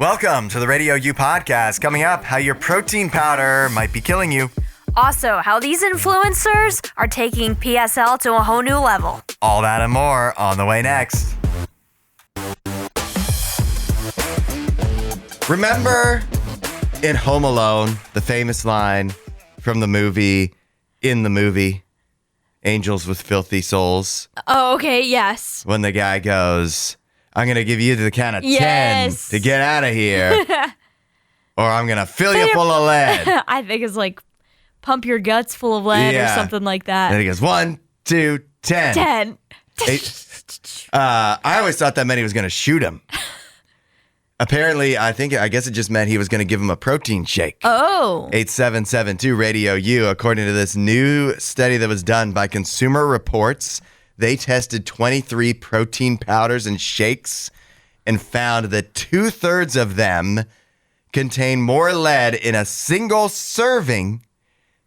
Welcome to the RadioU Podcast. Coming up, how your protein powder might be killing you. Also, how these influencers are taking PSL to a whole new level. All that and more on the way next. Remember in Home Alone, the famous line from the movie, Angels with Filthy Souls? Oh, okay, yes. When the guy goes, I'm going to give you the count of 10 to get out of here, or I'm going to fill you full of lead. I think it's like pump your guts full of lead or something like that. And he goes, 1, 2, 10. 10. I always thought that meant he was going to shoot him. Apparently, I guess it just meant he was going to give him a protein shake. Oh. 8772 Radio U. According to this new study that was done by Consumer Reports, they tested 23 protein powders and shakes and found that 2/3 of them contain more lead in a single serving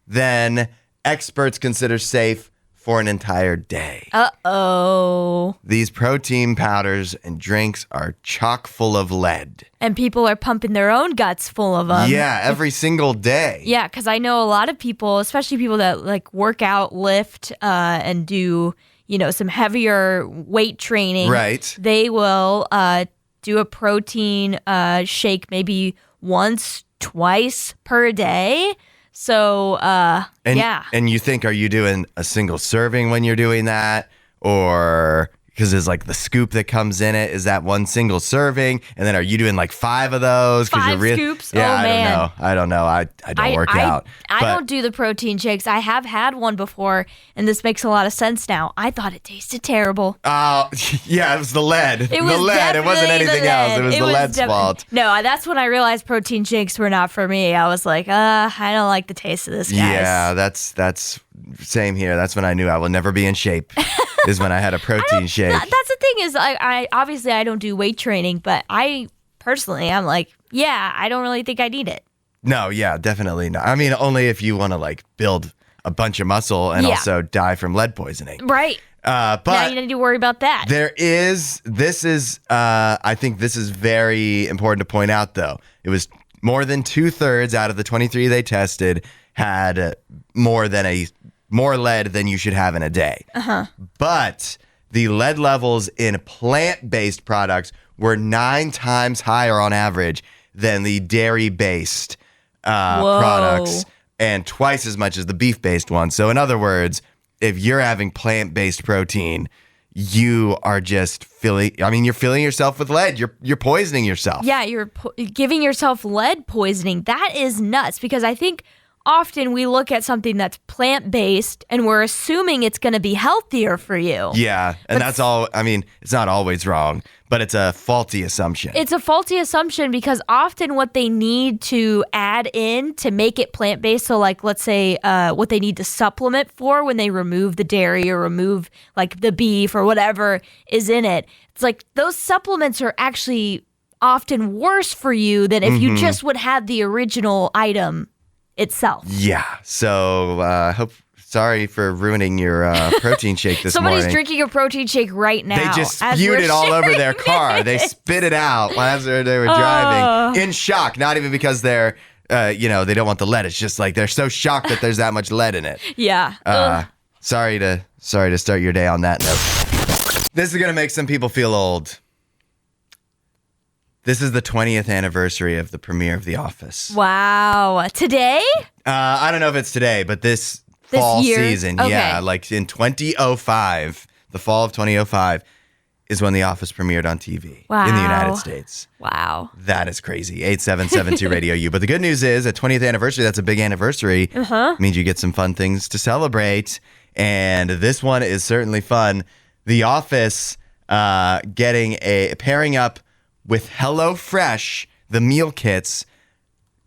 than experts consider safe for an entire day. Uh-oh. These protein powders and drinks are chock full of lead. And people are pumping their own guts full of them. Yeah, every single day. Yeah, because I know a lot of people, especially people that like work out, lift, and do, some heavier weight training. Right. They will do a protein shake maybe once, twice per day. So, yeah. And you think, are you doing a single serving when you're doing that? Or because there's like the scoop that comes in it. Is that one single serving? And then are you doing like 5 of those? 5 scoops? Yeah, oh, man. I don't know. I don't work out. I don't do the protein shakes. I have had one before, and this makes a lot of sense now. I thought it tasted terrible. Oh, yeah, it was the lead. It wasn't anything else. It was the lead's fault. No, that's when I realized protein shakes were not for me. I was like, I don't like the taste of this, guys. Yeah, that's same here. That's when I knew I will never be in shape. Is when I had a protein shake. That's the thing is, I obviously I don't do weight training, but I personally, I'm like, yeah, I don't really think I need it. No, yeah, definitely not. I mean, only if you want to like build a bunch of muscle and also die from lead poisoning. Right. But now you need to worry about that. I think this is very important to point out, though. It was more than 2/3 out of the 23 they tested had more lead than you should have in a day. Uh-huh. But the lead levels in plant-based products were 9 times higher on average than the dairy-based products and twice as much as the beef-based ones. So in other words, if you're having plant-based protein, you are just you're filling yourself with lead. You're poisoning yourself. Yeah, you're giving yourself lead poisoning. That is nuts because I think often we look at something that's plant-based and we're assuming it's going to be healthier for you. Yeah, and that's all. I mean, it's not always wrong, but it's a faulty assumption. It's a faulty assumption because often what they need to add in to make it plant-based, so like let's say what they need to supplement for when they remove the dairy or remove like the beef or whatever is in it, it's like those supplements are actually often worse for you than if you just would have the original item itself. Yeah. So sorry for ruining your protein shake this morning. Somebody's drinking a protein shake right now. They just spewed it all over their car. They spit it out as they were driving in shock. Not even because they're, they don't want the lead. It's just like they're so shocked that there's that much lead in it. Yeah. Sorry to start your day on that note. This is going to make some people feel old. This is the 20th anniversary of the premiere of The Office. Wow. Today? I don't know if it's today, but this fall season. Okay. Yeah, like in 2005, the fall of 2005 is when The Office premiered on TV in the United States. Wow. That is crazy. 8772 Radio U. But the good news is, at 20th anniversary, that's a big anniversary. Means you get some fun things to celebrate. And this one is certainly fun. The Office pairing up with HelloFresh, the meal kits,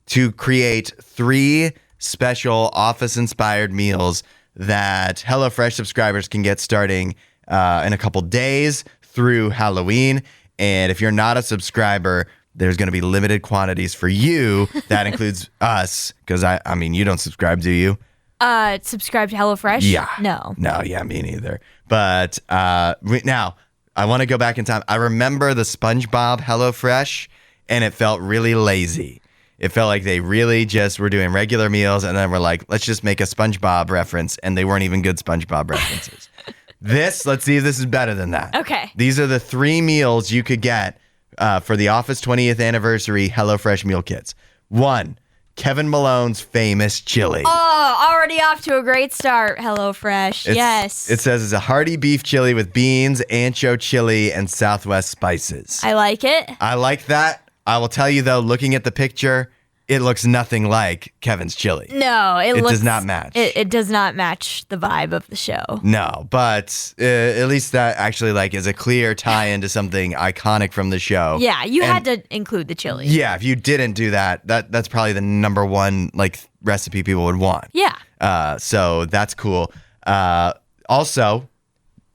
to create 3 special Office-inspired meals that HelloFresh subscribers can get starting in a couple days through Halloween. And if you're not a subscriber, there's going to be limited quantities for you. That includes us, because I mean, you don't subscribe, do you? Subscribe to HelloFresh? Yeah. No, yeah, me neither. But now, I want to go back in time. I remember the SpongeBob HelloFresh, and it felt really lazy. It felt like they really just were doing regular meals, and then we're like, let's just make a SpongeBob reference, and they weren't even good SpongeBob references. Let's see if this is better than that. Okay. These are the 3 meals you could get for the Office 20th anniversary HelloFresh meal kits. 1, Kevin Malone's famous chili. Oh, already off to a great start. HelloFresh. Yes. It says it's a hearty beef chili with beans, ancho chili, and Southwest spices. I like it. I like that. I will tell you, though, looking at the picture, it looks nothing like Kevin's chili. No, it does not match. It does not match the vibe of the show. No, but at least that actually is a clear tie into something iconic from the show. Yeah, you had to include the chili. Yeah, if you didn't do that, that's probably the number one recipe people would want. Yeah. So that's cool. Also,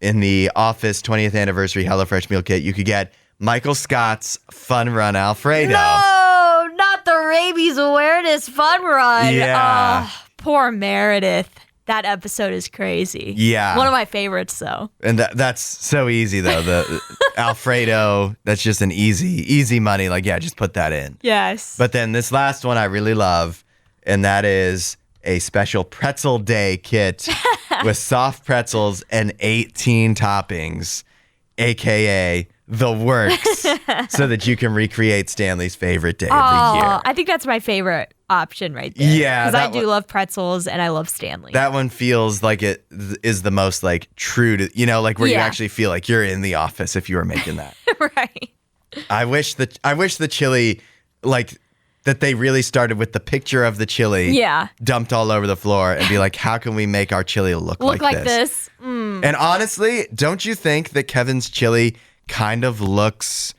in the Office 20th anniversary HelloFresh meal kit, you could get Michael Scott's Fun Run Alfredo. No, not the rabies awareness fun run. Yeah. Oh, poor Meredith. That episode is crazy. Yeah. One of my favorites, though. And that's so easy, though. The Alfredo, that's just an easy money. Just put that in. Yes. But then this last one I really love, and that is a special pretzel day kit with soft pretzels and 18 toppings, a.k.a. the works, so that you can recreate Stanley's favorite day of the year. I think that's my favorite option right there. Yeah. Because I do love pretzels and I love Stanley. That one feels like it is the most true to, where you actually feel like you're in the office if you were making that. Right. I wish the chili, that they really started with the picture of the chili dumped all over the floor and be like, how can we make our chili look like this? And honestly, don't you think that Kevin's chili kind of looks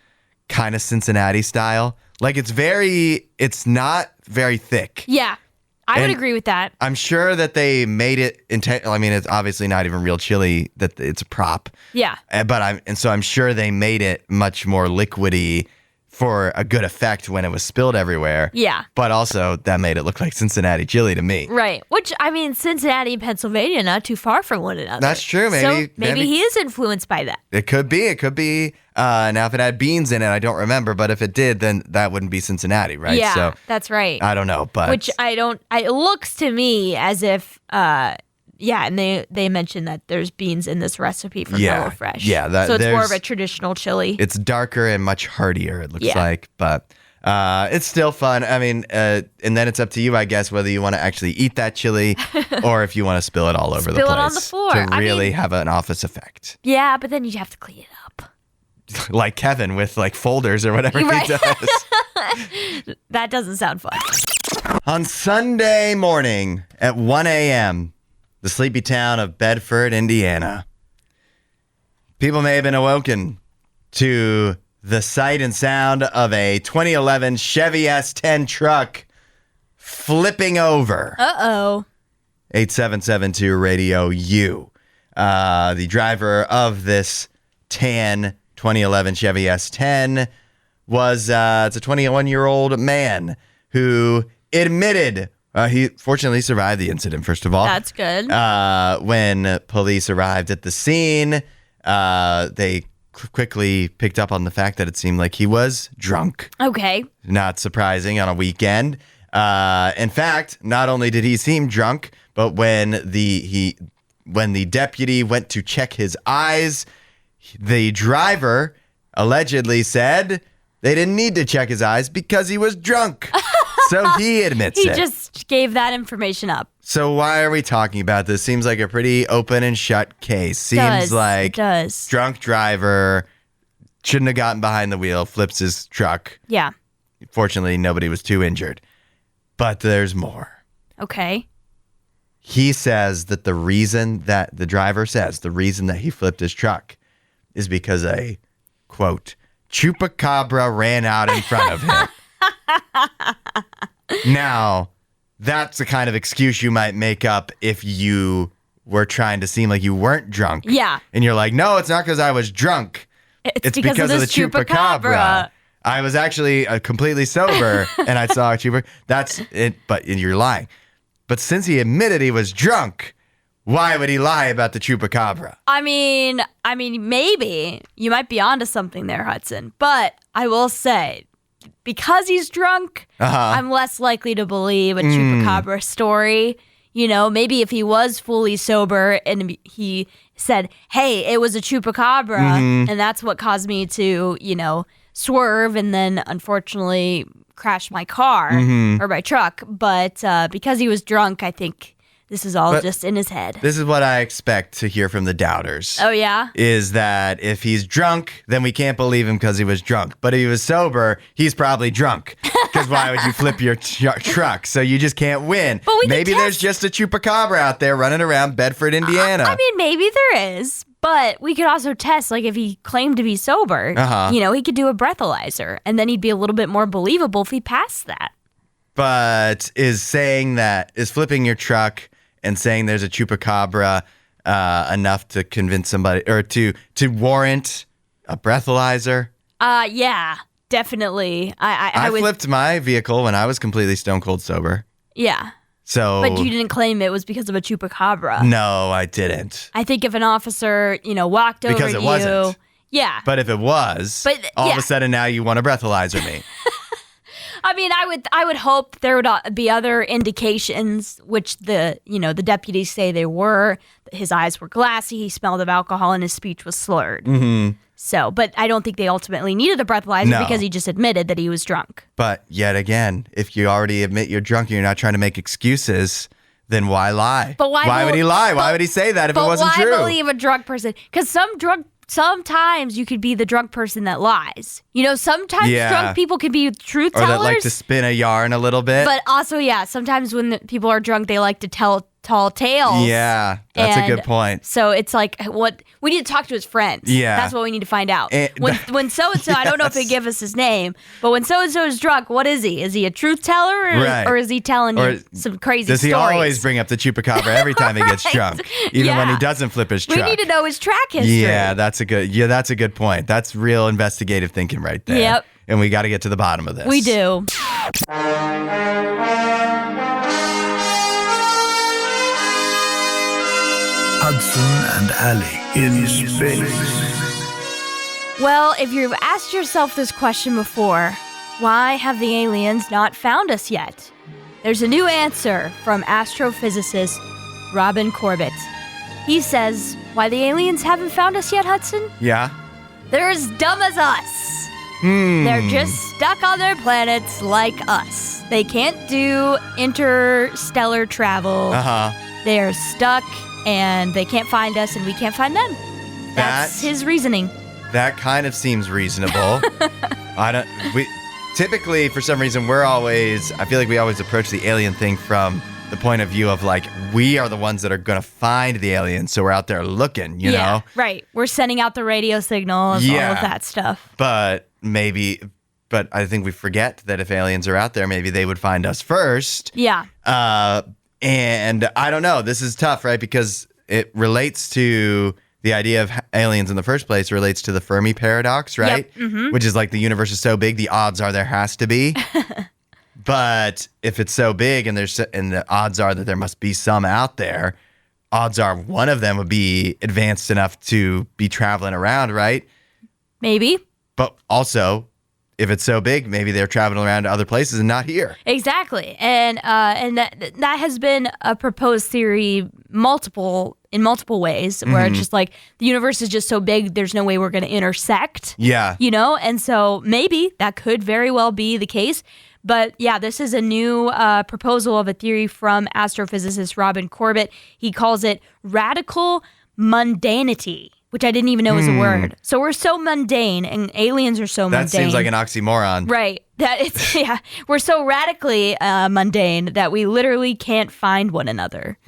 kind of Cincinnati style? It's not very thick. Yeah, I would agree with that. I'm sure that they made it it's obviously not even real chili, that it's a prop. Yeah. So I'm sure they made it much more liquidy for a good effect when it was spilled everywhere. Yeah. But also that made it look like Cincinnati chili to me. Right. Which, Cincinnati and Pennsylvania, not too far from one another. That's true. Maybe he is influenced by that. It could be. Now, if it had beans in it, I don't remember. But if it did, then that wouldn't be Cincinnati, right? Yeah, so, that's right. I don't know. But Which it looks to me as if, and they mentioned that there's beans in this recipe from HelloFresh. Yeah. So it's more of a traditional chili. It's darker and much heartier, it looks like. But it's still fun. And then it's up to you, I guess, whether you want to actually eat that chili or if you want to spill it all over the place. Spill it on the floor. To really have an office effect. Yeah, but then you have to clean it up. Like Kevin with folders or whatever he does. That doesn't sound fun. On Sunday morning at 1 a.m., the sleepy town of Bedford, Indiana, people may have been awoken to the sight and sound of a 2011 Chevy S10 truck flipping over. Uh-oh. 8772 Radio U. The driver of this tan 2011 Chevy S10 was it's a 21-year-old man who admitted he fortunately survived the incident, first of all. That's good. When police arrived at the scene, they quickly picked up on the fact that it seemed like he was drunk. Okay. Not surprising on a weekend. In fact, not only did he seem drunk, but when the deputy went to check his eyes, the driver allegedly said they didn't need to check his eyes because he was drunk. So he admits He it. just gave that information up. So why are we talking about this? Seems like a pretty open and shut case. Seems like it does. Drunk driver shouldn't have gotten behind the wheel, flips his truck. Yeah. Fortunately, nobody was too injured. But there's more. Okay. He says that the reason that he flipped his truck is because a, quote, chupacabra ran out in front of him. Now, that's the kind of excuse you might make up if you were trying to seem like you weren't drunk. Yeah. And you're like, no, it's not because I was drunk. It's because of the chupacabra. I was actually completely sober and I saw a chupacabra. That's it, but you're lying. But since he admitted he was drunk, why would he lie about the chupacabra? I mean, maybe you might be onto something there, Hudson. But I will say, because he's drunk, I'm less likely to believe a chupacabra story. You know, maybe if he was fully sober and he said, hey, it was a chupacabra, and that's what caused me to, you know, swerve and then unfortunately crash my car or my truck. But because he was drunk, I think this is all just in his head. This is what I expect to hear from the doubters. Oh, yeah? Is that if he's drunk, then we can't believe him because he was drunk. But if he was sober, he's probably drunk. Because why would you flip your truck? So you just can't win. But maybe there's just a chupacabra out there running around Bedford, Indiana. I mean, maybe there is. But we could also test, like, if he claimed to be sober, you know, he could do a breathalyzer. And then he'd be a little bit more believable if he passed that. But is flipping your truck and saying there's a chupacabra enough to convince somebody or to warrant a breathalyzer? Yeah, definitely. I flipped my vehicle when I was completely stone cold sober. Yeah. So, but you didn't claim it was because of a chupacabra. No, I didn't. I think if an officer, you know, walked over to you. Because it wasn't. Yeah. But if it was, all of a sudden now you want to breathalyzer me. I mean, I would hope there would be other indications, which the deputies say they were. His eyes were glassy, he smelled of alcohol, and his speech was slurred. So, but I don't think they ultimately needed a breathalyzer because he just admitted that he was drunk. But yet again, if you already admit you're drunk and you're not trying to make excuses, then why lie? But why would he lie? Why would he say that if it wasn't true? Why believe a drunk person? Because sometimes you could be the drunk person that lies. You know, sometimes drunk people can be truth tellers. Or that like to spin a yarn a little bit. But also, sometimes when people are drunk, they like to tell tall tales. Yeah, that's a good point. So it's like, what we need to talk to his friends. Yeah. That's what we need to find out. When so-and-so, I don't know if they give us his name, but when so-and-so is drunk, what is he? Is he a truth teller or is he telling you some crazy stories? Does he always bring up the chupacabra every time he gets drunk? Even when he doesn't flip his truck? We need to know his track history. Yeah, that's a good point. That's real investigative thinking right there. Yep. And we got to get to the bottom of this. We do. Hudson and Alley in space. Well, if you've asked yourself this question before, why have the aliens not found us yet? There's a new answer from astrophysicist Robin Corbett. He says, why the aliens haven't found us yet, Hudson? Yeah? They're as dumb as us. They're just stuck on their planets like us. They can't do interstellar travel. They're stuck and they can't find us and we can't find them. That's his reasoning. That kind of seems reasonable. Typically, for some reason, I feel like we always approach the alien thing from the point of view of like, we are the ones that are going to find the aliens. So we're out there looking, you know? Right. We're sending out the radio signals, all of that stuff. But I think we forget that if aliens are out there, maybe they would find us first. Yeah. And I don't know. This is tough, right? Because it relates to the idea of aliens in the first place relates to the Fermi paradox, right? Yep. Which is like the universe is so big, the odds are there has to be. But if it's so big and the odds are that there must be some out there, odds are one of them would be advanced enough to be traveling around, right? Maybe. But also, if it's so big, maybe they're traveling around to other places and not here. Exactly. And that has been a proposed theory in multiple ways, where it's just like the universe is just so big, there's no way we're going to intersect. Yeah. You know? And so maybe that could very well be the case. But yeah, this is a new proposal of a theory from astrophysicist Robin Corbett. He calls it radical mundanity, which I didn't even know was a word. So we're so mundane, and aliens are so mundane. That seems like an oxymoron. Right. We're so radically mundane that we literally can't find one another.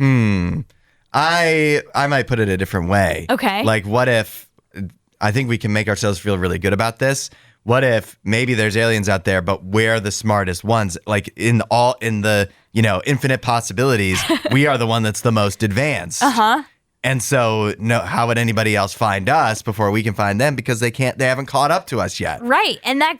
I might put it a different way. Okay. Like, what if, I think we can make ourselves feel really good about this. What if maybe there's aliens out there, but we're the smartest ones? Like in the infinite possibilities, we are the one that's the most advanced. And so how would anybody else find us before we can find them? Because they haven't caught up to us yet. Right. And that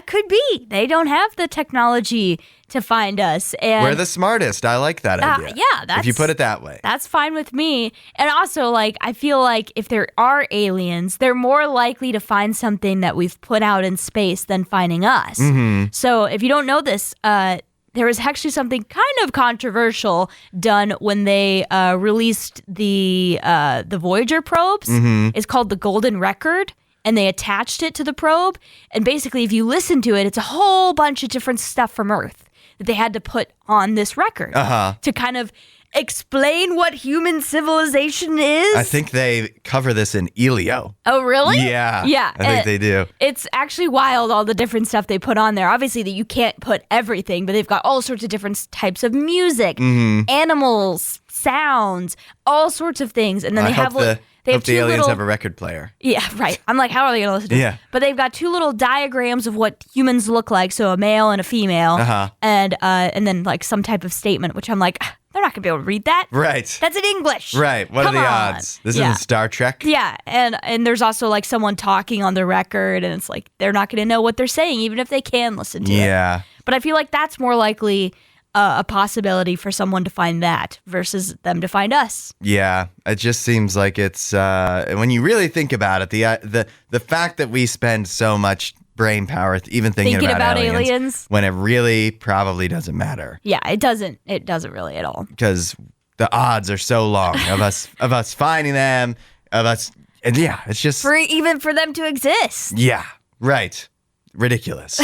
could be. They don't have the technology to find us. And we're the smartest. I like that idea. Yeah, if you put it that way. That's fine with me. And also, like, I feel like if there are aliens, they're more likely to find something that we've put out in space than finding us. Mm-hmm. So if you don't know this, there was actually something kind of controversial done when they released the Voyager probes. Mm-hmm. It's called the Golden Record. And they attached it to the probe. And basically, if you listen to it, it's a whole bunch of different stuff from Earth that they had to put on this record to kind of explain what human civilization is. I think they cover this in Elio. Oh, really? Yeah. Yeah. I think they do. It's actually wild, all the different stuff they put on there. Obviously, that you can't put everything, but they've got all sorts of different types of music, animals, sounds, all sorts of things. And then they have I hope the aliens have a record player. Yeah, right. I'm like, how are they going to listen to Yeah. it? But they've got two little diagrams of what humans look like, so a male and a female, and then like some type of statement, which I'm like, they're not going to be able to read that. Right. That's in English. Right. What Come are the on. odds? This isn't Star Trek. Yeah, and there's also like someone talking on the record, and it's like they're not going to know what they're saying, even if they can listen to it. Yeah. But I feel like that's more likely a possibility for someone to find that versus them to find us. Yeah, it just seems like it's when you really think about it, the fact that we spend so much brain power even thinking about aliens when it really probably doesn't matter. Yeah, it doesn't really at all. Because the odds are so long of us finding them, of us, and yeah, it's just even for them to exist. Yeah, right. Ridiculous.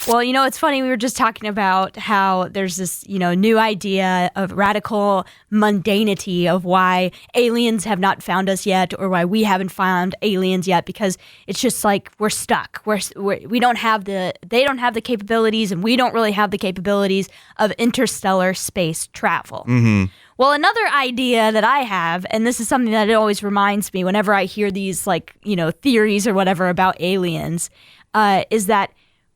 Well, it's funny. We were just talking about how there's this, new idea of radical mundanity of why aliens have not found us yet, or why we haven't found aliens yet, because it's just like we're stuck. We don't have they don't have the capabilities, and we don't really have the capabilities of interstellar space travel. Mm-hmm. Well, another idea that I have, and this is something that it always reminds me whenever I hear these theories or whatever about aliens, is that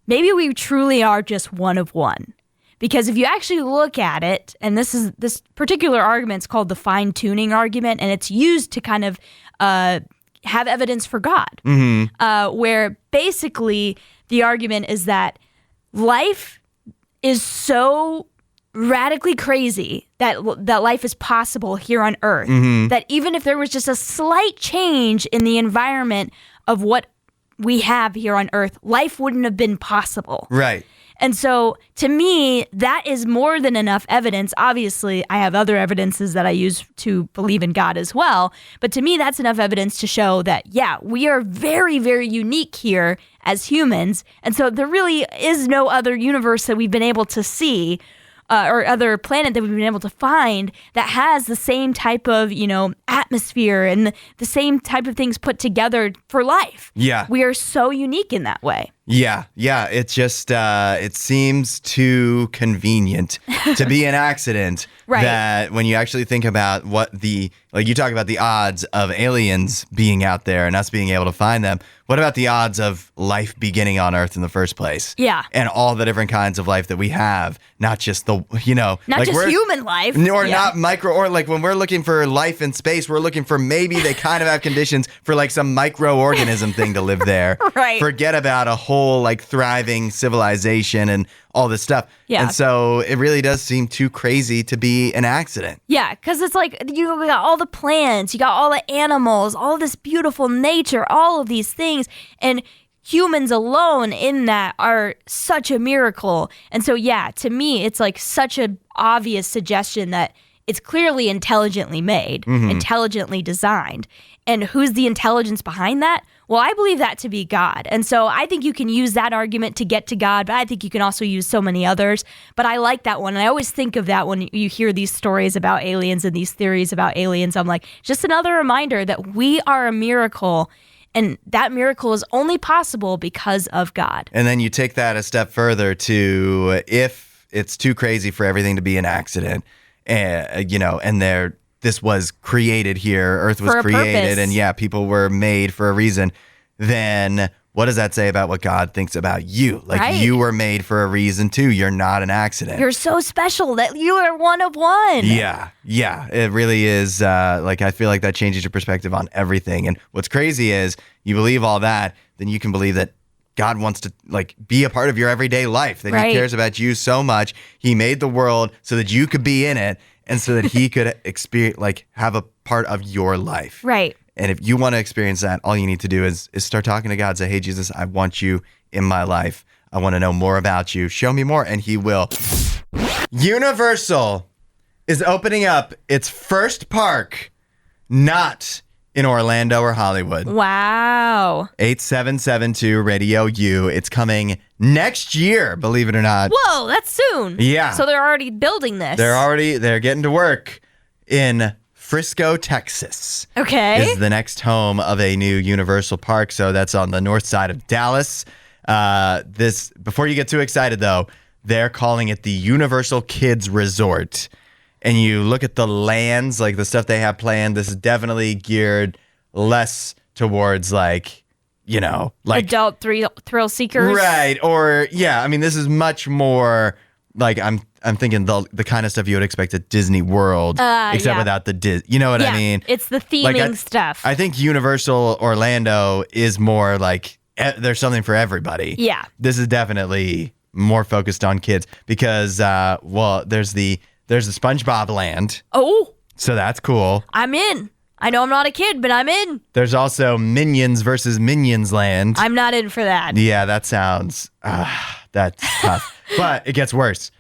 maybe we truly are just one of one. Because if you actually look at it, and this particular argument is called the fine-tuning argument, and it's used to kind of have evidence for God, where basically the argument is that life is so radically crazy that life is possible here on Earth, that even if there was just a slight change in the environment of what we have here on Earth, life wouldn't have been possible. Right. And so, to me, that is more than enough evidence. Obviously, I have other evidences that I use to believe in God as well. But to me, that's enough evidence to show that, yeah, we are very, very unique here as humans. And so there really is no other universe that we've been able to see or other planet that we've been able to find that has the same type of, atmosphere and the same type of things put together for life. Yeah. We are so unique in that way. Yeah. It's just, it seems too convenient to be an accident. Right. That when you actually think about you talk about the odds of aliens being out there and us being able to find them. What about the odds of life beginning on Earth in the first place? Yeah. And all the different kinds of life that we have, not just not just human life. Or not micro, or like when we're looking for life in space, we're looking for maybe they kind of have conditions for like some microorganism thing to live there. Right. Forget about a whole like thriving civilization and all this stuff. Yeah. And so it really does seem too crazy to be an accident. Yeah, because it's like, we got all the plants, you got all the animals, all this beautiful nature, all of these things. And humans alone in that are such a miracle. And so, yeah, to me, it's like such an obvious suggestion that it's clearly intelligently made, intelligently designed. And who's the intelligence behind that? Well, I believe that to be God. And so I think you can use that argument to get to God, but I think you can also use so many others. But I like that one. And I always think of that when you hear these stories about aliens and these theories about aliens. I'm like, just another reminder that we are a miracle. And that miracle is only possible because of God. And then you take that a step further to if it's too crazy for everything to be an accident, and this was created here, Earth was created, purpose. And people were made for a reason, then what does that say about what God thinks about you? Like, Right. you were made for a reason too. You're not an accident. You're so special that you are one of one. Yeah, it really is. Like, I feel like that changes your perspective on everything. And what's crazy is you believe all that, then you can believe that God wants to like be a part of your everyday life, that Right. he cares about you so much. He made the world so that you could be in it and so that he could experience, like, have a part of your life. Right. And if you want to experience that, all you need to do is start talking to God. Say, hey, Jesus, I want you in my life. I want to know more about you. Show me more. And he will. Universal is opening up its first park, not in Orlando or Hollywood. Wow. 8772 Radio U. It's coming next year, believe it or not. Whoa, that's soon. Yeah. So they're already building this. They're getting to work in Frisco, Texas. Okay. Is the next home of a new Universal park. So that's on the north side of Dallas. Before you get too excited though, they're calling it the Universal Kids Resort. And you look at the lands, like the stuff they have planned, this is definitely geared less towards like adult thrill seekers. Right. Or yeah, I mean, this is much more like I'm thinking the kind of stuff you would expect at Disney World, except yeah. without the you know what I mean? It's the theming stuff. I think Universal Orlando is more like there's something for everybody. Yeah. This is definitely more focused on kids because there's the SpongeBob land. Oh, So that's cool. I'm in. I know I'm not a kid, but I'm in. There's also Minions versus Minions land. I'm not in for that. Yeah, that sounds that's tough. But it gets worse.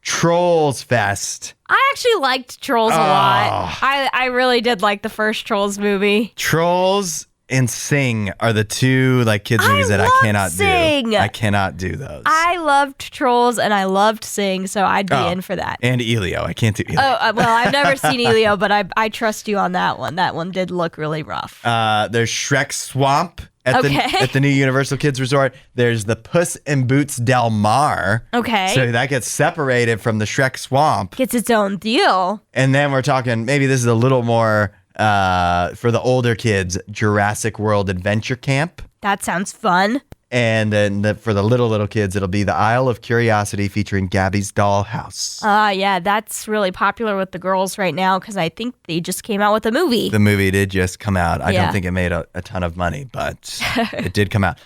Trolls Fest. I actually liked Trolls a lot. I really did like the first Trolls movie. Trolls and Sing are the two like kids movies that I love cannot Sing. do. I cannot do those. I loved Trolls and I loved Sing, so I'd be in for that. And Elio. I can't do Elio. Oh, well, I've never seen Elio, but I trust you on that one. That one did look really rough. There's Shrek Swamp at the new Universal Kids Resort. There's the Puss in Boots Del Mar. Okay. So that gets separated from the Shrek Swamp. Gets its own deal. And then we're talking, maybe this is a little more for the older kids, Jurassic World Adventure Camp. That sounds fun. And then for the little kids, it'll be the Isle of Curiosity featuring Gabby's Dollhouse. Yeah, that's really popular with the girls right now because I think they just came out with a movie. The movie did just come out. I Yeah. don't think it made a ton of money, but it did come out.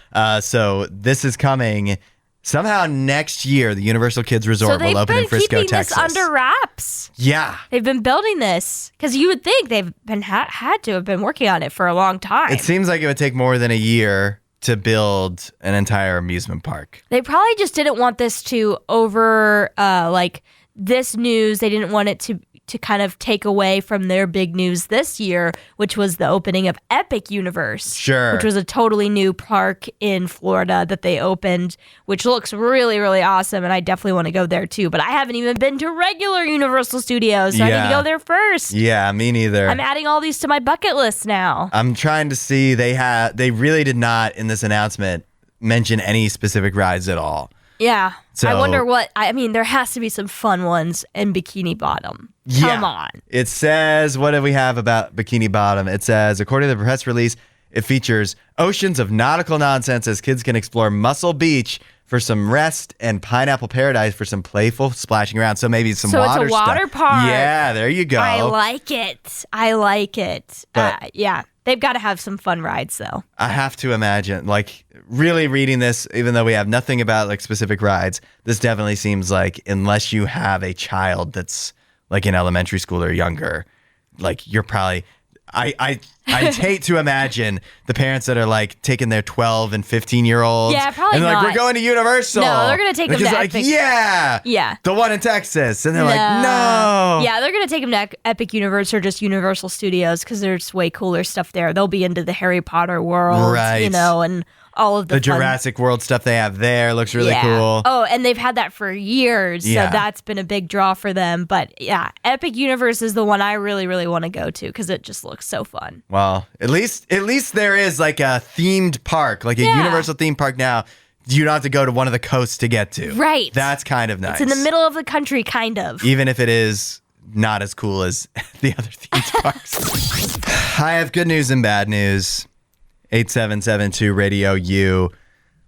So this is coming somehow next year. The Universal Kids Resort will open in Frisco, keeping Texas. this under wraps. Yeah. They've been building this because you would think they've been had to have been working on it for a long time. It seems like it would take more than a year to build an entire amusement park. They probably just didn't want this to like this news. They didn't want it to kind of take away from their big news this year, which was the opening of Epic Universe. Sure. Which was a totally new park in Florida that they opened, which looks really, really awesome. And I definitely want to go there too. But I haven't even been to regular Universal Studios, so I need to go there first. Yeah, me neither. I'm adding all these to my bucket list now. I'm trying to see. They really did not in this announcement mention any specific rides at all. Yeah. So- I wonder I mean, there has to be some fun ones in Bikini Bottom. Come on. It says, what do we have about Bikini Bottom? It says, according to the press release, it features oceans of nautical nonsense as kids can explore Muscle Beach for some rest and Pineapple Paradise for some playful splashing around. So maybe some water stuff. So it's a water park. Yeah, there you go. I like it. But- Yeah. They've got to have some fun rides, though. I have to imagine, like, really reading this, even though we have nothing about, like, specific rides, this definitely seems like, unless you have a child that's, like, in elementary school or younger, like, you're probably... I'd hate to imagine the parents that are, like, taking their 12 and 15-year-olds. Yeah, probably and they're not. like, we're going to Universal. No, they're going to take them to like, Epic. yeah. The one in Texas. And they're like, no. Yeah, they're going to take them to Epic Universe or just Universal Studios because there's way cooler stuff there. They'll be into the Harry Potter world, Right. you know, and all of the fun. Jurassic World stuff they have there looks really cool. Oh, and they've had that for years, Yeah. so that's been a big draw for them. But yeah, Epic Universe is the one I really, really want to go to because it just looks so fun. Well, at least there is like a themed park, like a Yeah. Universal theme park now. You don't have to go to one of the coasts to get to. Right. That's kind of nice. It's in the middle of the country, kind of. Even if it is not as cool as the other theme parks. I have good news and bad news. 8772 Radio U.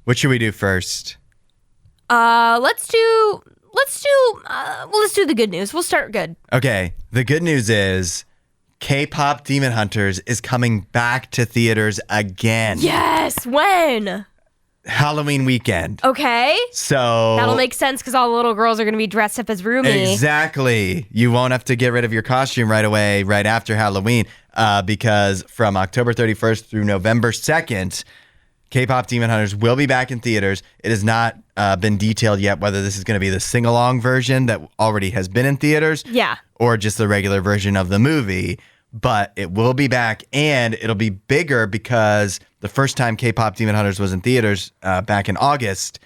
What should we do first? Let's do the good news. We'll start good. Okay. The good news is K-pop Demon Hunters is coming back to theaters again. Yes. When? Halloween weekend. Okay. So That'll make sense because all the little girls are going to be dressed up as Rumi. Exactly. You won't have to get rid of your costume right away, right after Halloween, because from October 31st through November 2nd, K-pop Demon Hunters will be back in theaters. It has not been detailed yet whether this is going to be the sing-along version that already has been in theaters, or just the regular version of the movie. But it will be back, and it'll be bigger because the first time K-pop Demon Hunters was in theaters back in August,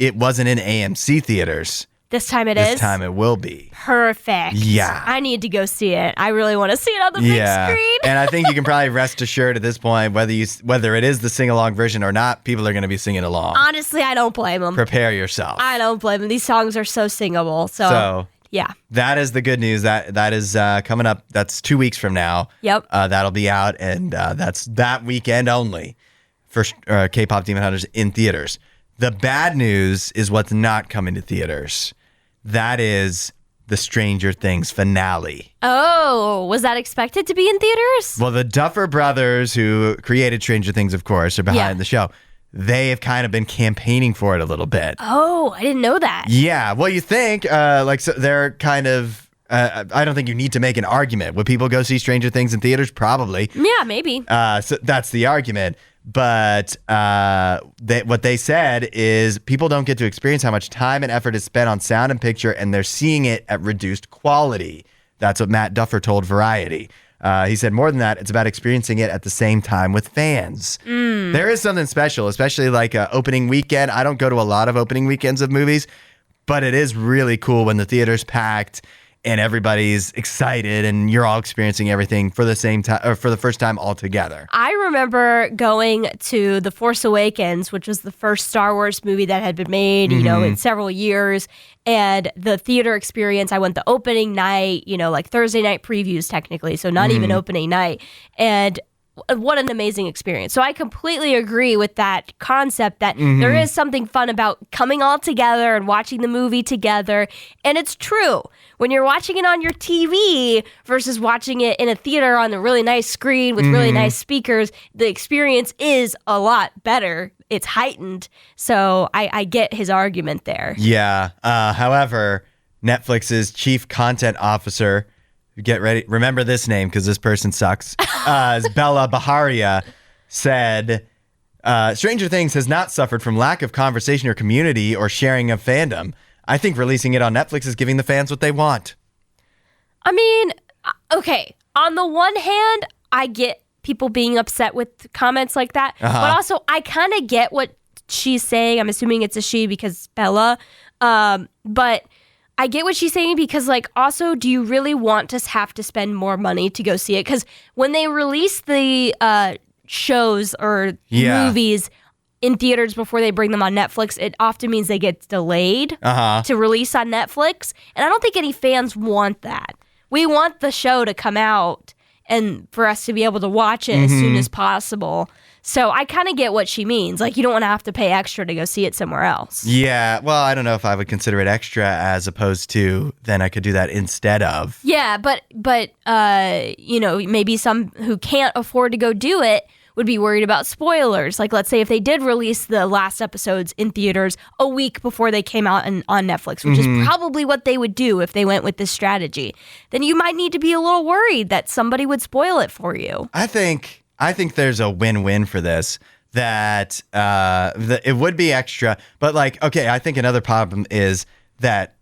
it wasn't in AMC theaters. This time it is? This time it will be. Perfect. Yeah. I need to go see it. I really want to see it on the big screen. And I think you can probably rest assured at this point, whether it is the sing-along version or not, people are going to be singing along. Honestly, I don't blame them. Prepare yourself. I don't blame them. These songs are so singable. So yeah. That is the good news. That is coming up. That's 2 weeks from now. Yep. That'll be out, and that's that weekend only for K-pop Demon Hunters in theaters. The bad news is what's not coming to theaters. That is the Stranger Things finale. Oh, was that expected to be in theaters? Well, the Duffer Brothers, who created Stranger Things, of course, are behind the show. They have kind of been campaigning for it a little bit. Oh, I didn't know that. Yeah. Well, you think, so they're kind of, I don't think you need to make an argument. Would people go see Stranger Things in theaters? Probably. Yeah, maybe. So that's the argument. But what they said is people don't get to experience how much time and effort is spent on sound and picture, and they're seeing it at reduced quality. That's what Matt Duffer told Variety. He said more than that, it's about experiencing it at the same time with fans. There is something special, especially like opening weekend. I don't go to a lot of opening weekends of movies, but it is really cool when the theater's packed and everybody's excited and you're all experiencing everything for the same time, or for the first time all together. I remember going to The Force Awakens, which was the first Star Wars movie that had been made, in several years. And the theater experience, I went the opening night, like Thursday night previews technically, so not even opening night. And what an amazing experience. So I completely agree with that concept that there is something fun about coming all together and watching the movie together. And it's true. When you're watching it on your TV versus watching it in a theater on a really nice screen with really nice speakers, the experience is a lot better. It's heightened. So I get his argument there. Yeah. However, Netflix's chief content officer, get ready, remember this name because this person sucks, is Bella Baharia, said, Stranger Things has not suffered from lack of conversation or community or sharing of fandom. I think releasing it on Netflix is giving the fans what they want. I mean, okay, on the one hand, I get people being upset with comments like that, but also I kind of get what she's saying. I'm assuming it's a she because Bella, but I get what she's saying because, also, do you really want to have to spend more money to go see it? Because when they release the shows or movies in theaters before they bring them on Netflix, it often means they get delayed to release on Netflix. And I don't think any fans want that. We want the show to come out and for us to be able to watch it as soon as possible. So I kind of get what she means. You don't want to have to pay extra to go see it somewhere else. Yeah. Well, I don't know if I would consider it extra as opposed to then I could do that instead of. Yeah, but maybe some who can't afford to go do it would be worried about spoilers. Let's say if they did release the last episodes in theaters a week before they came out on Netflix, which is probably what they would do if they went with this strategy, then you might need to be a little worried that somebody would spoil it for you. I think there's a win-win for this, that it would be extra, but I think another problem is that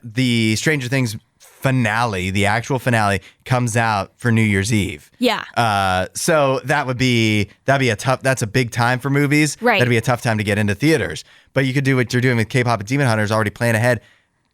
the Stranger Things finale, the actual finale, comes out for New Year's Eve. Yeah. So that'd be that's a big time for movies. Right. That'd be a tough time to get into theaters. But you could do what you're doing with K-pop and Demon Hunters, already plan ahead.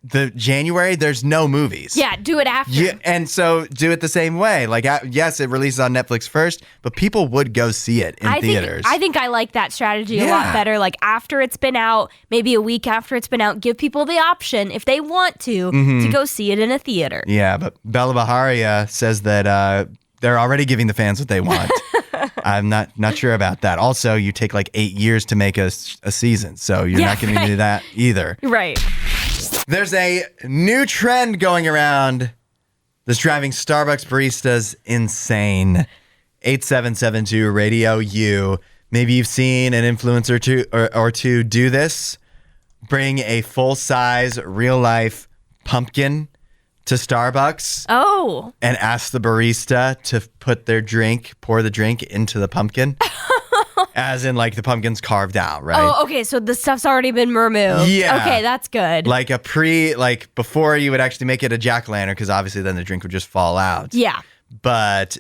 The January, there's no movies. Yeah, do it after. Yeah, and so do it the same way. Yes, it releases on Netflix first, but people would go see it in theaters. I think I like that strategy a lot better. After it's been out, maybe a week after it's been out, give people the option, if they want to go see it in a theater. Yeah, but Bella Baharia says that they're already giving the fans what they want. I'm not sure about that. Also, you take like 8 years to make a season, so you're not going to do that either. Right. There's a new trend going around that's driving Starbucks baristas insane. 8772 Radio U. Maybe you've seen an influencer or two do this. Bring a full-size, real-life pumpkin to Starbucks. Oh. And ask the barista to pour the drink into the pumpkin. As in, like, the pumpkin's carved out, right? Oh, okay. So the stuff's already been removed. Yeah. Okay, that's good. Like before you would actually make it a jack-o'-lantern, because obviously then the drink would just fall out. Yeah. But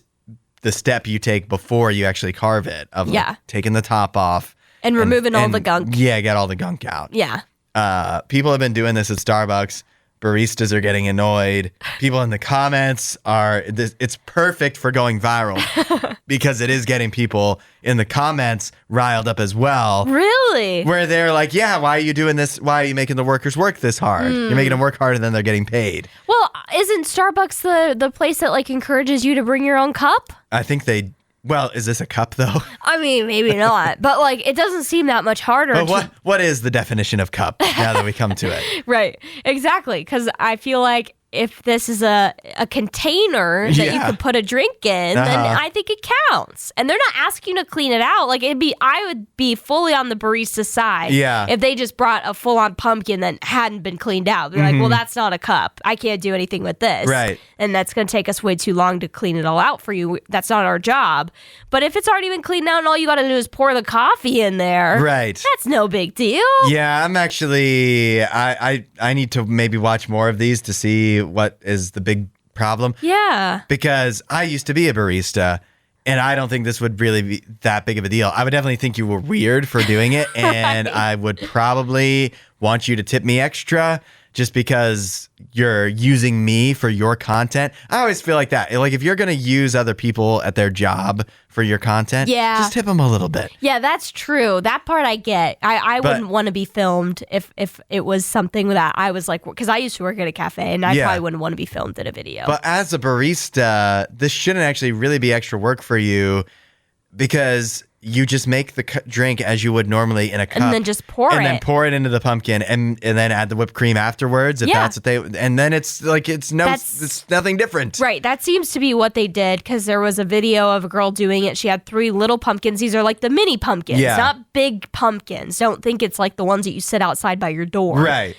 the step you take before you actually carve it, of like, taking the top off. And removing all the gunk. Yeah, get all the gunk out. Yeah. People have been doing this at Starbucks. Baristas are getting annoyed. People in the comments it's perfect for going viral because it is getting people in the comments riled up as well. Really? Where they're like, yeah, why are you doing this? Why are you making the workers work this hard? You're making them work harder than they're getting paid. Well, isn't Starbucks the place that like encourages you to bring your own cup? I think well, is this a cup though? I mean, maybe not. But like, it doesn't seem that much harder. But what is the definition of cup now that we come to it? Right. Exactly. Because I feel like if this is a container that you could put a drink in, then I think it counts. And they're not asking you to clean it out. Like I would be fully on the barista side. Yeah. If they just brought a full-on pumpkin that hadn't been cleaned out. They're like, well, that's not a cup. I can't do anything with this. Right. And that's going to take us way too long to clean it all out for you. That's not our job. But if it's already been cleaned out and all you got to do is pour the coffee in there. Right. That's no big deal. Yeah, I'm actually, I need to maybe watch more of these to see what is the big problem. Yeah. Because I used to be a barista, and I don't think this would really be that big of a deal. I would definitely think you were weird for doing it, and I would probably want you to tip me extra just because you're using me for your content. I always feel like that. Like, if you're going to use other people at their job for your content, just tip them a little bit. Yeah, that's true. That part I get. I wouldn't want to be filmed if it was something that I was like, because I used to work at a cafe, and I probably wouldn't want to be filmed in a video. But as a barista, this shouldn't actually really be extra work for you, because you just make the drink as you would normally in a cup. And then just pour it. And then pour it into the pumpkin and then add the whipped cream afterwards if that's what and then it's like it's nothing different. Right. That seems to be what they did, because there was a video of a girl doing it. She had 3 little pumpkins. These are like the mini pumpkins, not big pumpkins. Don't think it's like the ones that you sit outside by your door. Right.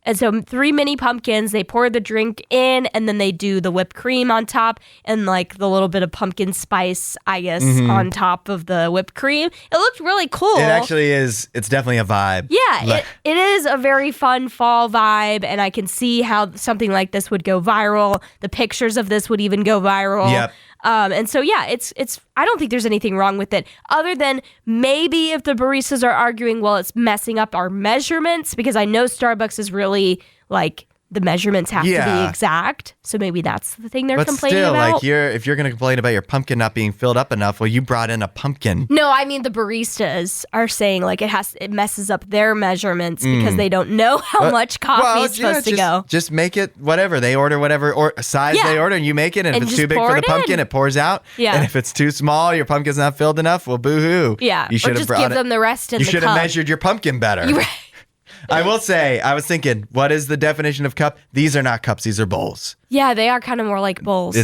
And so 3 mini pumpkins, they pour the drink in, and then they do the whipped cream on top and like the little bit of pumpkin spice, I guess, on top of the whipped cream. It looked really cool. It actually is. It's definitely a vibe. Yeah, it is a very fun fall vibe, and I can see how something like this would go viral. The pictures of this would even go viral. Yep. And so, yeah, it's. I don't think there's anything wrong with it, other than maybe if the baristas are arguing, well, it's messing up our measurements, because I know Starbucks is really like the measurements have to be exact. So maybe that's the thing they're complaining about. But still, like if you're going to complain about your pumpkin not being filled up enough, well, you brought in a pumpkin. No, I mean the baristas are saying like it messes up their measurements because they don't know how much coffee is supposed to go. Just make it whatever. They order whatever size they order, and you make it. And if it's too big for the pumpkin, it pours out. Yeah. And if it's too small, your pumpkin's not filled enough, well, boo-hoo. Yeah. You should have just give them the rest in the cup. You should have measured your pumpkin better. I will say, I was thinking, what is the definition of cup? These are not cups, these are bowls. Yeah, they are kind of more like bowls.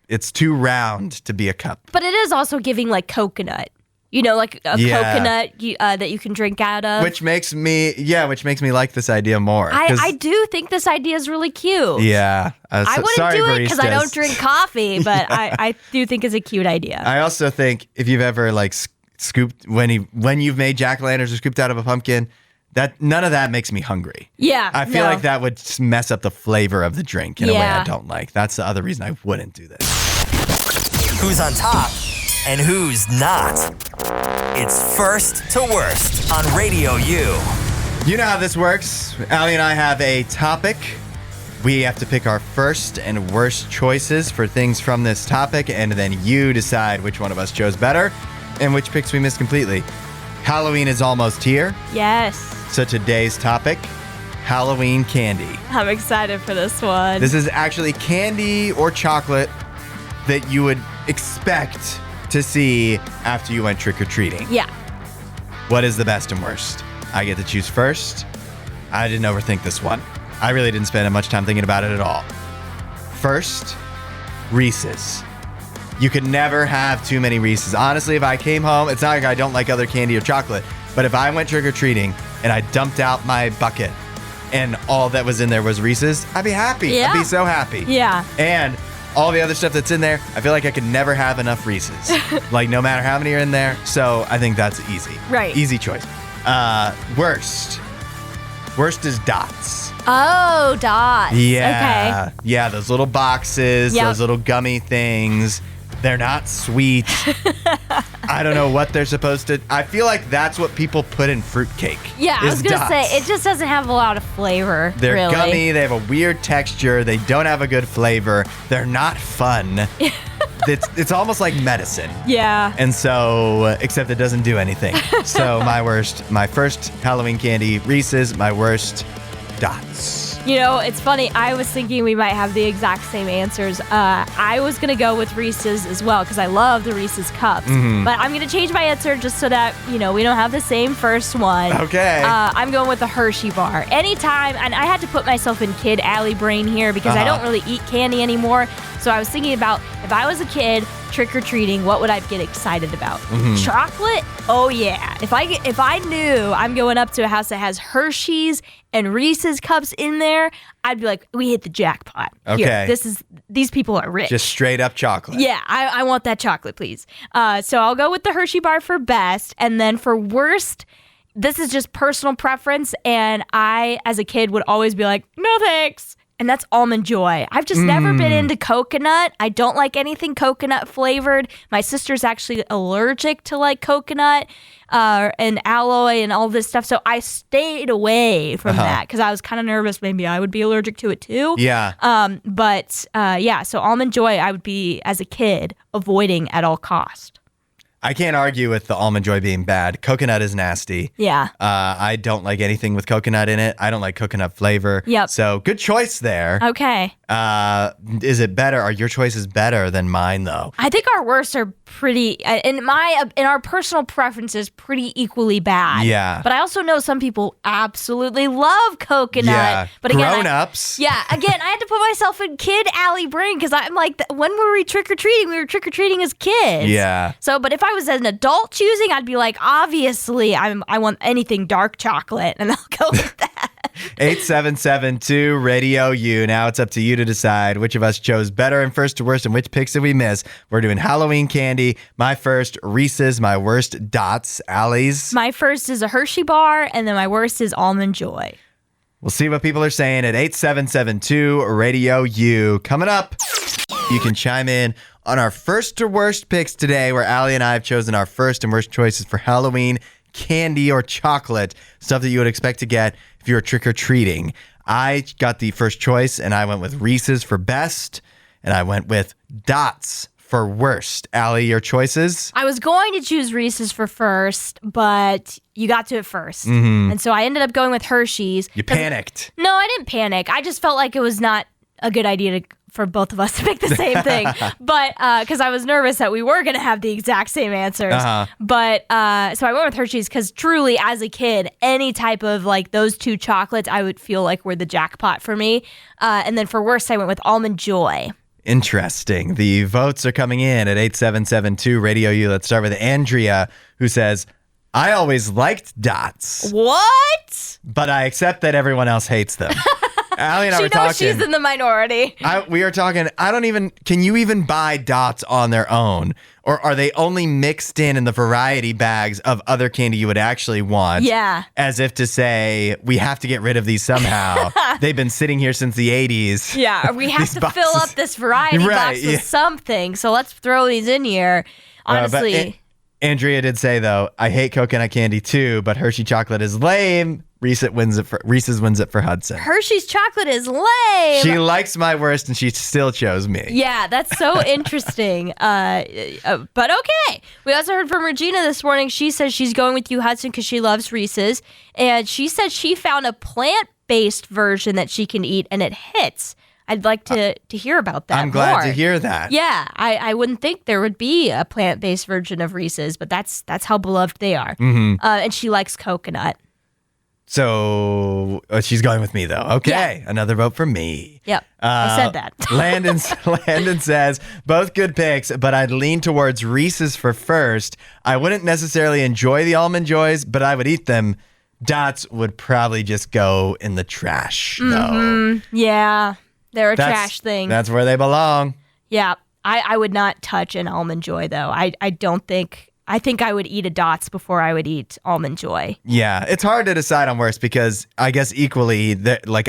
It's too round to be a cup. But it is also giving like coconut. You know, like a coconut that you can drink out of. Which makes me like this idea more. I do think this idea is really cute. Yeah. I wouldn't do it because I don't drink coffee, but I do think it's a cute idea. I also think if you've ever like scooped, when you've made jack-o'-lanterns or scooped out of a pumpkin, that none of that makes me hungry. Yeah. I feel like that would mess up the flavor of the drink in a way I don't like. That's the other reason I wouldn't do this. Who's on top and who's not? It's First to Worst on Radio U. You know how this works. Allie and I have a topic. We have to pick our first and worst choices for things from this topic, and then you decide which one of us chose better and which picks we missed completely. Halloween is almost here. Yes. So today's topic, Halloween candy. I'm excited for this one. This is actually candy or chocolate that you would expect to see after you went trick-or-treating. Yeah. What is the best and worst? I get to choose first. I didn't overthink this one. I really didn't spend much time thinking about it at all. First, Reese's. You could never have too many Reese's. Honestly, if I came home, it's not like I don't like other candy or chocolate, but if I went trick-or-treating and I dumped out my bucket and all that was in there was Reese's, I'd be happy. Yeah. I'd be so happy. Yeah. And all the other stuff that's in there, I feel like I could never have enough Reese's. Like, no matter how many are in there. So I think that's easy. Right. Easy choice. Worst. Worst is Dots. Oh, Dots. Yeah. Okay. Yeah, those little boxes, Yep. those little gummy things. They're not sweet. I don't know what they're supposed to. I feel like that's what people put in fruitcake. Yeah, I was going to Dots. say, it just doesn't have a lot of flavor, They're really. gummy. They have a weird texture. They don't have a good flavor. They're not fun. It's almost like medicine. Yeah. And so, except it doesn't do anything. So my first Halloween candy, Reese's. My worst, Dots. You know, it's funny. I was thinking we might have the exact same answers. I was going to go with Reese's as well because I love the Reese's cups. Mm-hmm. But I'm going to change my answer just so that, we don't have the same first one. Okay. I'm going with the Hershey bar. Anytime, and I had to put myself in Kid Alley brain here because I don't really eat candy anymore. So I was thinking about if I was a kid trick-or-treating, what would I get excited about? Chocolate? Oh yeah. If I knew I'm going up to a house that has Hershey's and Reese's cups in there, I'd be like, we hit the jackpot. Okay. Here, these people are rich. Just straight up chocolate. Yeah, I want that chocolate, please. So I'll go with the Hershey bar for best. And then for worst, this is just personal preference. And I, as a kid, would always be like, no thanks. And that's Almond Joy. I've just never been into coconut. I don't like anything coconut flavored. My sister's actually allergic to like coconut and alloy and all this stuff. So I stayed away from that because I was kind of nervous maybe I would be allergic to it too. Yeah. So Almond Joy I would be, as a kid, avoiding at all cost. I can't argue with the Almond Joy being bad. Coconut is nasty. Yeah. I don't like anything with coconut in it. I don't like coconut flavor. Yep. So good choice there. Okay. Is it better? Are your choices better than mine though? I think our worst are pretty, in our personal preferences, pretty equally bad. Yeah. But I also know some people absolutely love coconut. Yeah. But again, Grown-ups. I had to put myself in Kid Alley brain because I'm like, when were we trick-or-treating? We were trick-or-treating as kids. Yeah. So, but if I was an adult choosing, I'd be like, obviously, I want anything dark chocolate, and I'll go with that. 8772 Radio U. Now it's up to you to decide which of us chose better and first to worst and which picks did we miss. We're doing Halloween candy. My first, Reese's. My worst, Dots. Allie's. My first is a Hershey bar, and then my worst is Almond Joy. We'll see what people are saying at 8772 Radio U. Coming up, you can chime in on our first to worst picks today, where Allie and I have chosen our first and worst choices for Halloween candy or chocolate, stuff that you would expect to get if you were trick-or-treating. I got the first choice, and I went with Reese's for best, and I went with Dots for worst. Allie, your choices? I was going to choose Reese's for first, but you got to it first. And so I ended up going with Hershey's. You panicked. No, I didn't panic. I just felt like it was not a good idea for both of us to pick the same thing. But because I was nervous that we were going to have the exact same answers. But so I went with Hershey's because truly, as a kid, any type of like those two chocolates, I would feel like were the jackpot for me. And then for worst, I went with Almond Joy. Interesting. The votes are coming in at 8772 Radio U. Let's start with Andrea, who says, I always liked Dots, What? but I accept that everyone else hates them. Allie and I She were knows talking. she's in the minority. We are talking, can you even buy Dots on their own? Or are they only mixed in the variety bags of other candy you would actually want? Yeah. As if to say, we have to get rid of these somehow. They've been sitting here since the 80s. Yeah, we have These to boxes. fill up this variety box with something. So let's throw these in here. Honestly. Andrea did say, though, I hate coconut candy too, but Hershey chocolate is lame. Reese's wins it for Hudson. Hershey's chocolate is lame. She likes my worst, and she still chose me. Yeah, that's so interesting. But okay. We also heard from Regina this morning. She says she's going with you, Hudson, because she loves Reese's. And she said she found a plant-based version that she can eat, and it hits. I'd like to hear about that. I'm glad more. to hear that. Yeah, I wouldn't think there would be a plant-based version of Reese's, but that's how beloved they are. And she likes coconut. So she's going with me, though. Okay, another vote for me. Yep, I said that. Landon says, both good picks, but I'd lean towards Reese's for first. I wouldn't necessarily enjoy the Almond Joys, but I would eat them. Dots would probably just go in the trash, though. Yeah, they're a trash thing. That's where they belong. Yeah, I would not touch an Almond Joy, though. I think I would eat a Dots before I would eat Almond Joy. Yeah, it's hard to decide on worst because I guess equally,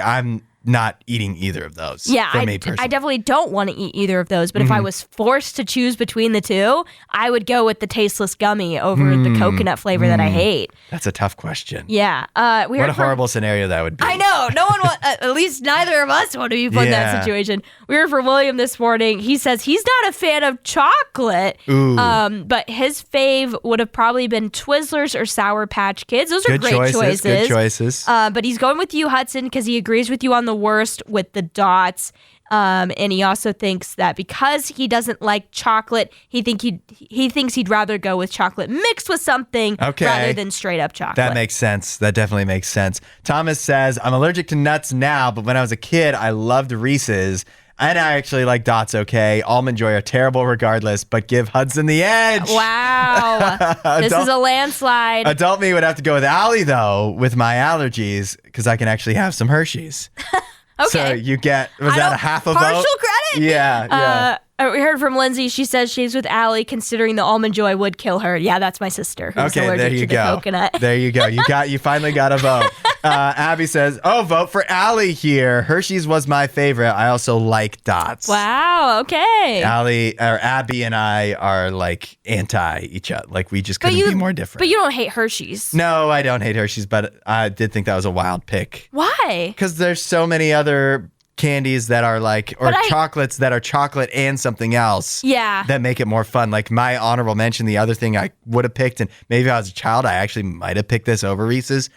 I'm not eating either of those. Yeah, for me personally. I definitely don't want to eat either of those. But if I was forced to choose between the two, I would go with the tasteless gummy over the coconut flavor that I hate. That's a tough question. Yeah. What a horrible scenario that would be. I know. No one at least neither of us want to be put in that situation. We heard from William this morning. He says he's not a fan of chocolate. Ooh. But his fave would have probably been Twizzlers or Sour Patch Kids. Those are great choices. Good choices. But he's going with you, Hudson, because he agrees with you on the worst with the Dots. And he also thinks that because he doesn't like chocolate, he thinks he'd rather go with chocolate mixed with something rather than straight up chocolate. That makes sense. That definitely makes sense. Thomas says, I'm allergic to nuts now, but when I was a kid, I loved Reese's. And I actually like Dots okay. Almond Joy are terrible regardless, but give Hudson the edge. Wow. This is a landslide. Adult me would have to go with Allie, though, with my allergies, because I can actually have some Hershey's. Okay. So you get, was that a half a vote? Partial credit? Yeah. We heard from Lindsay. She says she's with Allie, considering the Almond Joy would kill her. Yeah, that's my sister. Who's Okay, allergic there you to go. The coconut. There you go. You finally got a vote. Abby says, vote for Allie here. Hershey's was my favorite. I also like Dots. Wow, okay. Abby and I are like anti each other. Like we just couldn't be more different. But you don't hate Hershey's. No, I don't hate Hershey's, but I did think that was a wild pick. Why? Because there's so many other candies that are like, or chocolates that are chocolate and something else. Yeah. That make it more fun. Like my honorable mention, the other thing I would have picked, and maybe if I was a child, I actually might have picked this over Reese's,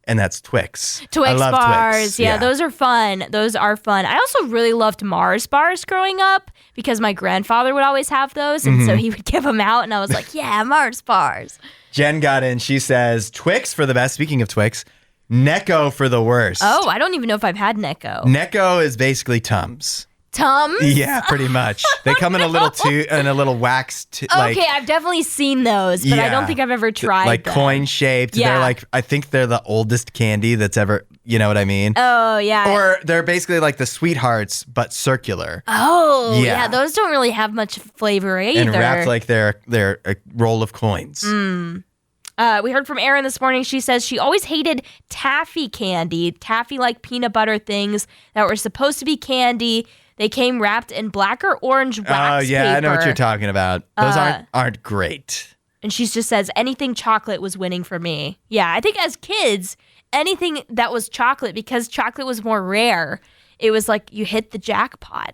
and that's Twix. Twix I love bars. Twix. Yeah, those are fun. I also really loved Mars bars growing up because my grandfather would always have those, and so he would give them out, and I was like, yeah, Mars bars. Jen got in. She says, Twix for the best. Speaking of Twix, Necco for the worst. Oh, I don't even know if I've had Necco. Necco is basically Tums. Tums? Yeah, pretty much. They come in a little wax. Okay, I've definitely seen those, but I don't think I've ever tried like them. coin shaped. Yeah. They're like, I think they're the oldest candy that's ever, you know what I mean? Oh, yeah. Or they're basically like the Sweethearts, but circular. Oh, yeah. Those don't really have much flavor either. And wrapped like they're a roll of coins. We heard from Erin this morning. She says she always hated taffy candy, taffy-like peanut butter things that were supposed to be candy. They came wrapped in black or orange wax paper. Oh, yeah, I know what you're talking about. Those aren't great. And she just says, anything chocolate was winning for me. Yeah, I think as kids, anything that was chocolate, because chocolate was more rare, it was like you hit the jackpot.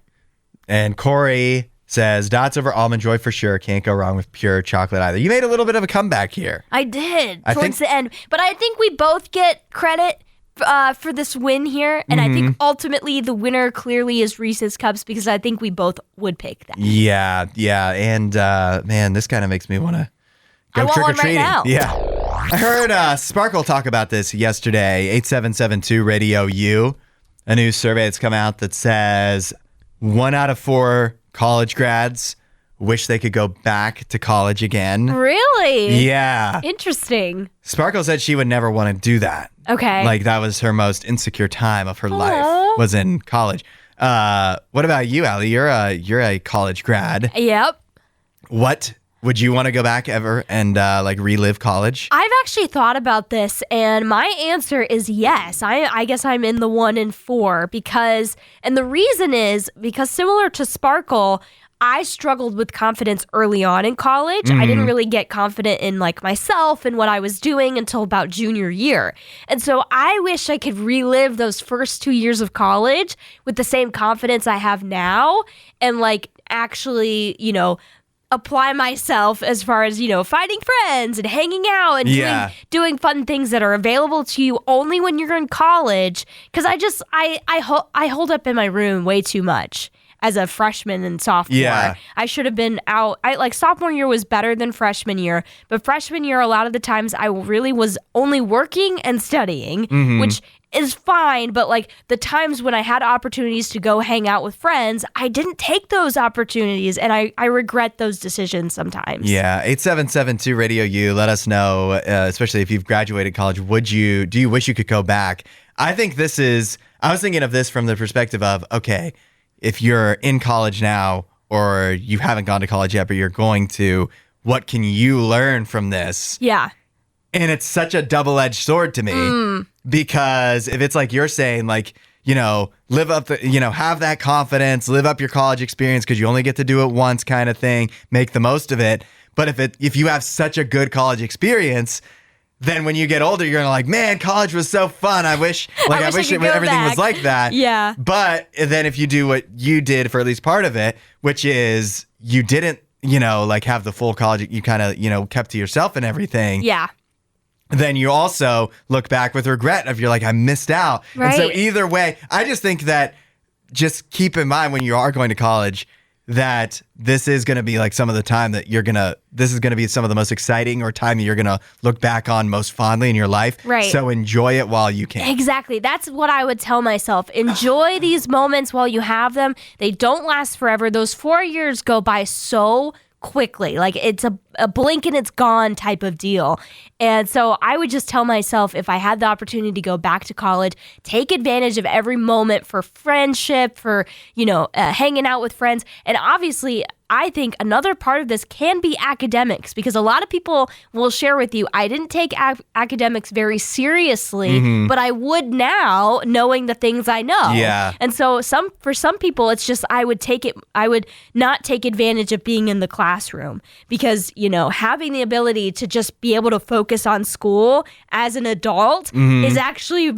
And Corey says, Dots over Almond Joy for sure. Can't go wrong with pure chocolate either. You made a little bit of a comeback here. I did, towards the end. But I think we both get credit for this win here. And I think ultimately the winner clearly is Reese's Cups because I think we both would pick that. Yeah. And, man, this kind of makes me want to go trick-or-treating. Right now. Yeah. I heard Sparkle talk about this yesterday, 8772 Radio U, a new survey that's come out that says 1 out of 4 college grads wish they could go back to college again. Really? Yeah. Interesting. Sparkle said she would never want to do that. Okay. Like that was her most insecure time of her life was in college. What about you, Allie? You're a college grad. Yep. What would you want to go back ever and like relive college? I've actually thought about this, and my answer is yes. I guess I'm in the 1 in 4 because, and the reason is because similar to Sparkle, I struggled with confidence early on in college. I didn't really get confident in like myself and what I was doing until about junior year. And so I wish I could relive those first 2 years of college with the same confidence I have now and like actually, apply myself as far as, finding friends and hanging out and doing fun things that are available to you only when you're in college. Because I hold up in my room way too much as a freshman and sophomore. Yeah. I should have been out. Sophomore year was better than freshman year, but freshman year, a lot of the times I really was only working and studying, which is fine, but the times when I had opportunities to go hang out with friends, I didn't take those opportunities, and I regret those decisions sometimes. Yeah, 8772 Radio U. Let us know, especially if you've graduated college. Do you wish you could go back? I think I was thinking of this from the perspective of, okay, if you're in college now, or you haven't gone to college yet, but you're going to, what can you learn from this? Yeah. And it's such a double-edged sword to me because if it's like you're saying, live up have that confidence, live up your college experience because you only get to do it once kind of thing, make the most of it. But if you have such a good college experience, then when you get older, you're gonna man, college was so fun. I wish everything was like that. Yeah. But then if you do what you did for at least part of it, which is you didn't, have the full college, you kind of, kept to yourself and everything. Yeah. Then you also look back with regret of you're I missed out. Right. And so either way, I just think that just keep in mind when you are going to college that this is going to be some of the time that this is going to be some of the most exciting or time that you're going to look back on most fondly in your life. Right. So enjoy it while you can. Exactly. That's what I would tell myself. Enjoy these moments while you have them. They don't last forever. Those 4 years go by so quickly. It's a blink and it's gone type of deal. And so I would just tell myself, if I had the opportunity to go back to college, take advantage of every moment for friendship, for, hanging out with friends. And obviously, I think another part of this can be academics, because a lot of people will share with you, I didn't take academics very seriously, but I would now, knowing the things I know. Yeah. And so for some people, it's just I would not take advantage of being in the classroom, because, having the ability to just be able to focus on school as an adult is actually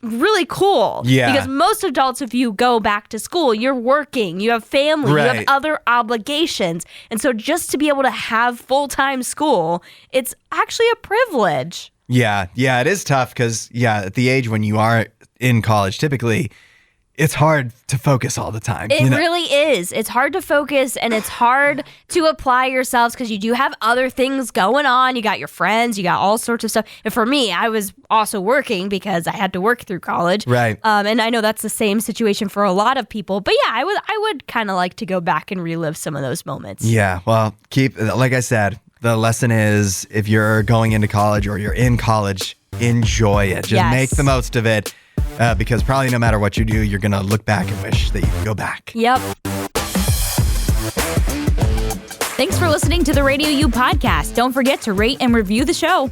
really cool. Yeah. Because most adults, if you go back to school, you're working, you have family, you have other obligations. And so just to be able to have full-time school, it's actually a privilege. Yeah. Yeah, it is tough because, at the age when you are in college, typically, it's hard to focus all the time. It really is. It's hard to focus, and it's hard to apply yourselves because you do have other things going on. You got your friends, you got all sorts of stuff. And for me, I was also working because I had to work through college. Right. And I know that's the same situation for a lot of people. But yeah, I would kind of like to go back and relive some of those moments. Yeah. Well, like I said, the lesson is if you're going into college or you're in college, enjoy it. Just make the most of it. Because probably no matter what you do, you're going to look back and wish that you could go back. Yep. Thanks for listening to the RadioU Podcast. Don't forget to rate and review the show.